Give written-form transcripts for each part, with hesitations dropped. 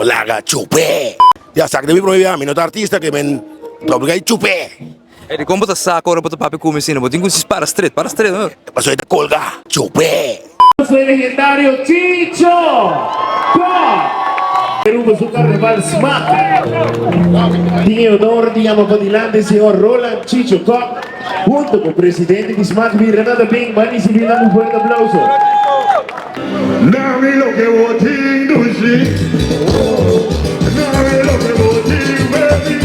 Wala chupe. Ya sak de mi prohibia, mi nota artista que men obrigado chupe. E como você saca agora para o papi comer assim, botinho com para street, não? Pasó esta colga, chupe. El legendario Chicho Perú su carnaval Smack. Tiene honor, digamos, por delante el señor Roland Chicho Koch, junto con el presidente de Smack, Renato Ping. Van y si un fuerte aplauso. Dame lo que botín dulce, dame lo que botín baby.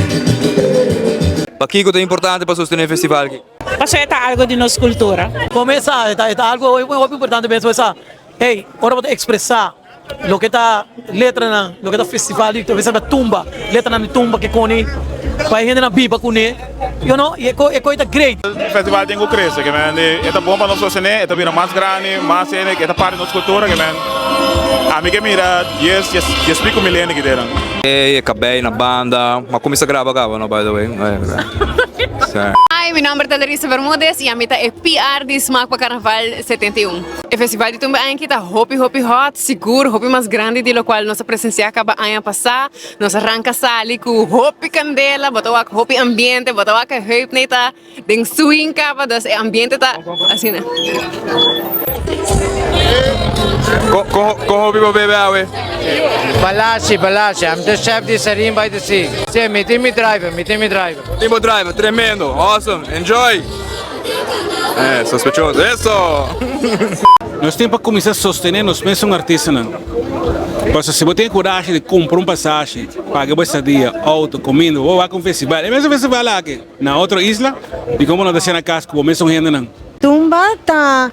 Para Kiko é importante para sostener o festival aqui. Kasi ito algo din ng kultura. Começa, está algo muy importante mesmo essa. Hey, ahora vamos expressar lo que está letra na, lo que está festival, talvez na tumba, letra na tumba que cone, para gente na biba cone. You know, e coisa great. O festival tem que crescer, que man, é bom para nós sostener, é também mais grande, mais cena, que é parte da nossa cultura, que man. A mim que mira, yes, explico milênio que deram. E acabei na banda, mas começa a gravar, no, by the way. Hi, meu nome é Larissa Bermúdez e a meta é PR de Smack para Carnaval 71. O festival de tumba aqui está hopi hot, seguro, hopi mais grande de lo qual nossa presença acaba a passar, nós arranca sali com hopi candela, botou a hopi ambiente, botou a hype neta, den swing capa, das ambiente tá assim, né? Como vivo bebe awe? Balashi. I'm the chef de Sarim by the Sea. Sim, me driver. Timo driver, tremendo, awesome, enjoy! Sospechoso, isso! Nós temos para começar a sostener nós mesmos artesanal. Porque se você tem coragem de comprar passagem, pagar uma estadia, auto, comida, ou vai com um festival, é mesmo festival lá aqui, na outra isla, e como nós deixamos na casa, como mesmo gente não. Tumba tá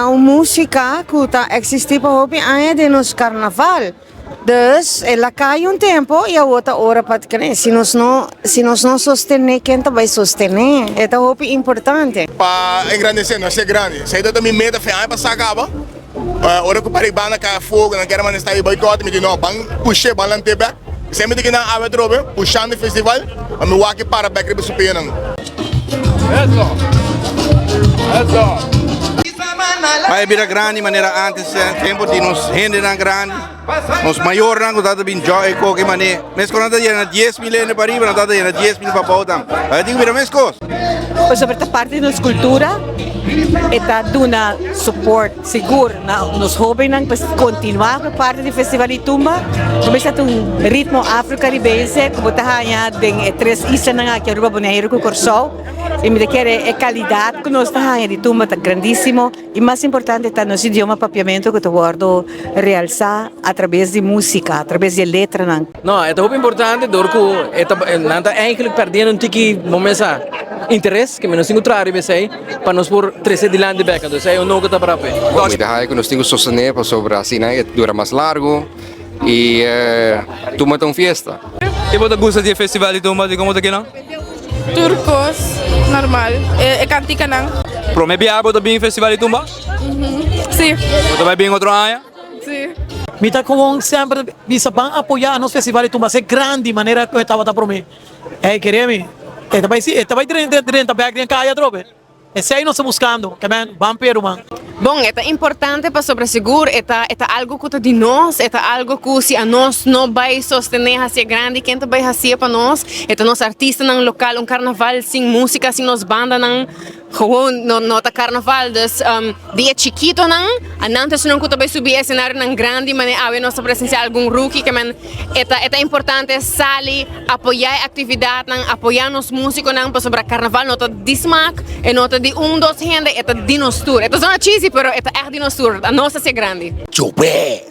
uma música que tá existir para hobby ainda de nos carnaval. Dus ela cai tempo e a outra hora para que se nós não sostener, quem vai sostener? É hobby importante. Para engrandecer, nós é grande. Sai da minha meta, foi aí para sacar, hora que o paribana cai fogo, não quero mais estar aí boicote, me diz não, bang puxar balante back. Sempre que na água trobe, puxando o festival, a meu aqui para back para subir não. Vai vir grande maneira antes, tempo de nos render na grande, nos maior rango dado bem joy qualquer maneira. Mas quando nós na 10 mil para arriba, nós na 10 mil para pauta. Aí digo vira mais coisa. Sobre esta parte da nossa cultura, está dando support seguro nos jovens para continuar a parte do Festival de Tumba. Começa um ritmo afro-caribense, como está em 3 islas que Aruba Bonaire com Corsol. E me quer é qualidade que nós está de Tumba está grandíssimo e mais importante está nosso idioma papiamento que eu guardo realçar através de música, através de letra. Não, é muito importante, porque nada eigenlijk perdendo um tique momento interesse que nós temos trabalho para nós por trazer de lá de beca, então é um novo que está para ver. Cuidado que nós temos que sostener para sobre assim, né? Dura mais largo e Tumba tem uma festa. E você gosta de festival de Tumba, de como está aqui não? Turcos, normal. É cantica não? Promete algo também festival de Tumba? Sim. Você vai bem outro ano? Sim. Mita como sempre bisa bang apoiar nos festival de Tumba, é grande maneira que eu estava a prometer. É queremos. Esta vai dentro back de caia trope. Esse aí nós estamos buscando, que man, vampiro man. Bom, é importante para sobresegurar, é algo que está de nós, é algo que se a nós não vai sostener assim grande, quem vai fazer para nós, é nós artistas no local, carnaval sem música, sem nos banda não, gewoon no carnaval, dus dia chiquito não, antes não que vai subir esse cenário não grande, mas a nossa presença algum rookie que man, é importante sair, apoiar a atividade não, apoiar nos músicos não, para sobre carnaval, nota de Smack, é nota de 2 gente, é de nós tour, é uma cheesy, pero é de nós tour, a nossa é grande. Chupe!